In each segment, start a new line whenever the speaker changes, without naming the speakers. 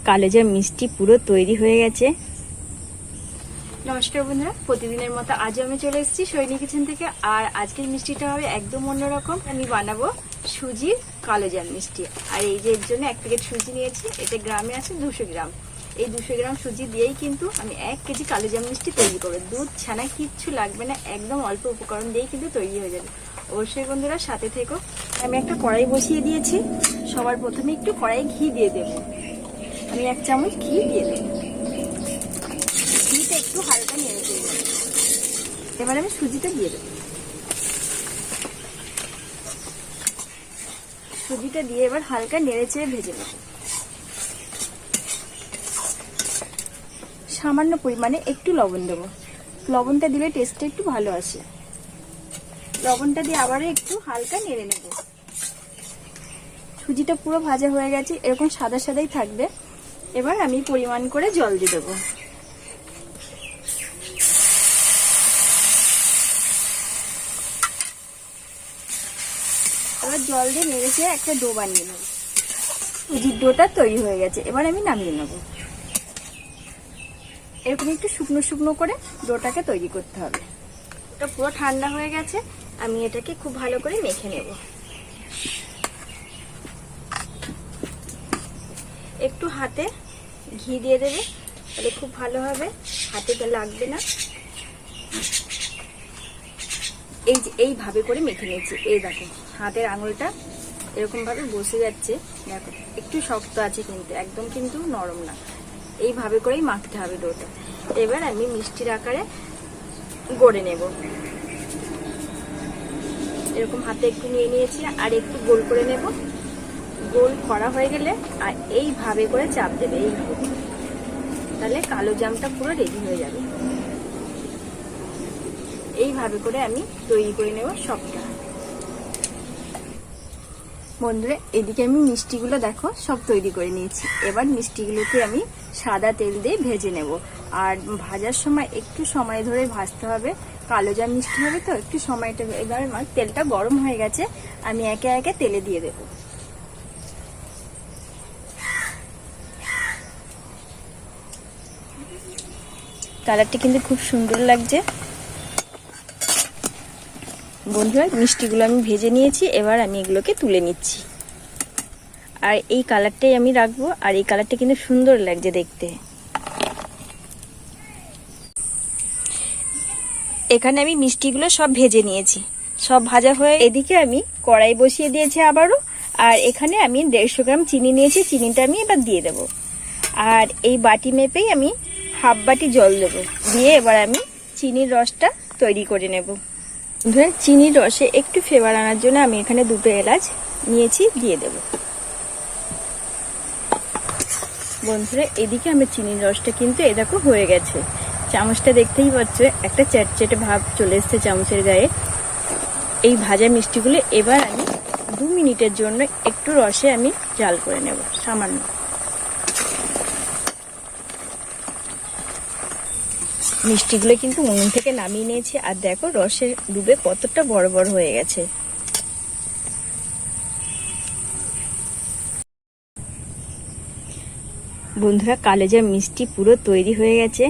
কালোজাম মিষ্টি পুরো তৈরি হয়ে গেছে। নমস্কার বন্ধুরা, প্রতিদিনের মতো আজ আমি চলে এসেছি সৈনিক কিচেন থেকে। আর আজকের মিষ্টিটা হবে একদম অন্যরকম। আমি বানাবো সুজির কালোজাম মিষ্টি। আর এই যে এর জন্য 1 প্যাকেট সুজি নিয়েছি। এটা গ্রামে আছে 200 গ্রাম। এই 200 গ্রাম সুজি দিয়েই কিন্তু আমি 1 কেজি কালোজাম মিষ্টি তৈরি করবো। দুধ ছানা কিচ্ছু লাগবে না, একদম অল্প উপকরণ দিয়েই কিন্তু তৈরি হয়ে যাবে। অবশ্যই বন্ধুরা সাথে থেকো। আমি একটা কড়াই বসিয়ে দিয়েছি। সবার প্রথমে একটু কড়াই ঘি দিয়ে দেবো। আমি 1 চামচ ঘি দিয়ে দেবো। ঘিটা একটু হালকা নেড়ে দেবো। এবার আমি সুজিটা দিয়ে দেবো। সুজিটা দিয়ে এবার হালকা নেড়ে চেড়ে ভেজে নেব। সামান্য পরিমাণে একটু লবণ দেবো। লবণটা দিলে টেস্টটা একটু ভালো আসে। লবণটা দিয়ে আবারও একটু হালকা নেড়ে নেব। সুজিটা পুরো ভাজা হয়ে গেছে, এরকম সাদা সাদাই থাকবে। এবার আমি পরিমাণ করে জল দিয়ে দেবো। এবার জল দিয়ে নেড়েছে একটা ডো বানিয়ে নেব। সুজির ডোটা তৈরি হয়ে গেছে, এবার আমি নামিয়ে নেব। এরকম একটু শুকনো শুকনো করে ডোটাকে তৈরি করতে হবে। ওটা পুরো ঠান্ডা হয়ে গেছে, আমি এটাকে খুব ভালো করে মেখে নেব। একটু হাতে ঘি দিয়ে দেবে, তাহলে খুব ভালো হবে, হাতে তো লাগবে না। এই যে এইভাবে করে মেখে নিয়েছি। এই দেখো হাতের আঙুলটা এরকম ভাবে বসে যাচ্ছে। দেখো একটু শক্ত আছে, কিন্তু একদম কিন্তু নরম না। এইভাবে করেই মাখতে হবে ডোটা। এবার আমি মিষ্টির আকারে গড়ে নেব। এরকম হাতে একটু নিয়ে নিয়েছি, আর একটু গোল করে নেব। গোল করা হয়ে গেলে আর এইভাবে করে চাপ দেবে, এইভাবে, তাহলে কালো জামটা পুরো রেডি হয়ে যাবে। এইভাবে করে আমি তৈরি করে নেব সবটা। বন্ধুরা এদিকে আমি মিষ্টিগুলো দেখো সব তৈরি করে নিয়েছি। এবার মিষ্টিগুলোকে আমি সাদা তেল দিয়ে ভেজে নেব। আর ভাজার সময় একটু সময় ধরে ভাজতে হবে, কালোজাম মিষ্টি হবে তো একটু সময়টা। এবার আমার তেলটা গরম হয়ে গেছে, আমি একে একে তেলে দিয়ে দেব। কালারটা কিন্তু খুব সুন্দর লাগছে। বন্ধুরা মিষ্টিগুলো আমি ভেজে নিয়েছি, এবার আমি এগুলোকে তুলে নিচ্ছি। আর এই কালারটাই আমি রাখবো। আর এই কালারটা কিন্তু সুন্দর লাগছে দেখতে। এখানে আমি মিষ্টিগুলো সব ভেজে নিয়েছি, সব ভাজা হয়ে এদিকে আমি কড়াই বসিয়ে দিয়েছি আবারও। আর এখানে আমি 150 গ্রাম চিনি নিয়েছি, চিনিটা আমি এবার দিয়ে দেব। আর এই বাটি মেপেই আমি হাফ বাটি জল দেবো। দিয়ে এবার আমি চিনির রসটা তৈরি করে নেব। ধরে চিনির রসে একটু ফ্লেভার আনার জন্য আমি এখানে 2টো এলাচ নিয়েছি, দিয়ে দেব। বন্ধুরা এদিকে আমার চিনির রসটা কিন্তু এ দেখো হয়ে গেছে। চামচটা দেখতেই পাচ্ছ, একটা চ্যাটচ্যাটে ভাব চলে এসছে চামচের গায়ে। এই ভাজা মিষ্টিগুলো এবার আমি 2 মিনিটের জন্য একটু রসে আমি জাল করে নেব সামান্য। মিষ্টিগুলো কিন্তু উনুন থেকে নামিয়ে নিয়েছি। আর দেখো রসে ডুবে কতটা বড় বড় হয়ে গেছে। বন্ধুরা কালোজাম মিষ্টি পুরো তৈরি হয়ে গেছে।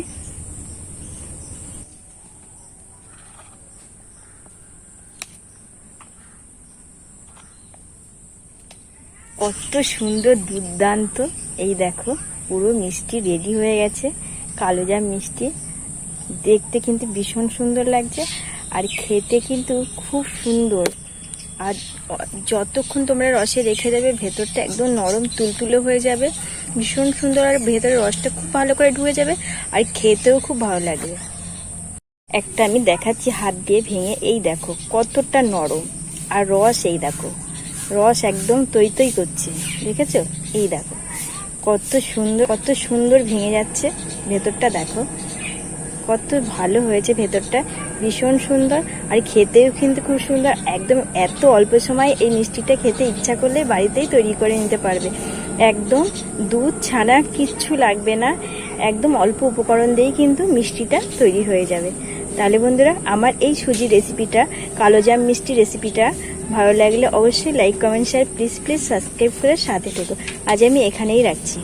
কত সুন্দর দুর্দান্ত। এই দেখো পুরো মিষ্টি রেডি হয়ে গেছে। কালোজাম মিষ্টি দেখতে কিন্তু ভীষণ সুন্দর লাগছে, আর খেতে কিন্তু খুব সুন্দর। আর যতক্ষণ তোমরা রসে রেখে দেবে ভেতরটা একদম নরম তুলতুলে হয়ে যাবে, ভীষণ সুন্দর। আর ভেতরের রসটা খুব ভালো করে ঢুকে যাবে, আর খেতেও খুব ভালো লাগবে। একটা আমি দেখাচ্ছি হাত দিয়ে ভেঙে। এই দেখো কতটা নরম, আর রস এই দেখো, রস একদম তৈ তৈ করছে, দেখেছো? এই দেখো কত সুন্দর, কত সুন্দর ভেঙে যাচ্ছে। ভেতরটা দেখো কত ভালো হয়েছে, ভেতরটা ভীষণ সুন্দর। আর খেতেও কিন্তু খুব সুন্দর। একদম এত অল্প সময় এই মিষ্টিটা খেতে ইচ্ছা করলে বাড়িতেই তৈরি করে নিতে পারবে। একদম দুধ ছানা কিচ্ছু লাগবে না, একদম অল্প উপকরণ দিয়েই কিন্তু মিষ্টিটা তৈরি হয়ে যাবে। তাহলে বন্ধুরা আমার এই সুজি রেসিপিটা, কালোজাম মিষ্টি রেসিপিটা ভালো লাগলে অবশ্যই like comment share please subscribe করে সাথে থেকো। আজ আমি এখানেই রাখছি।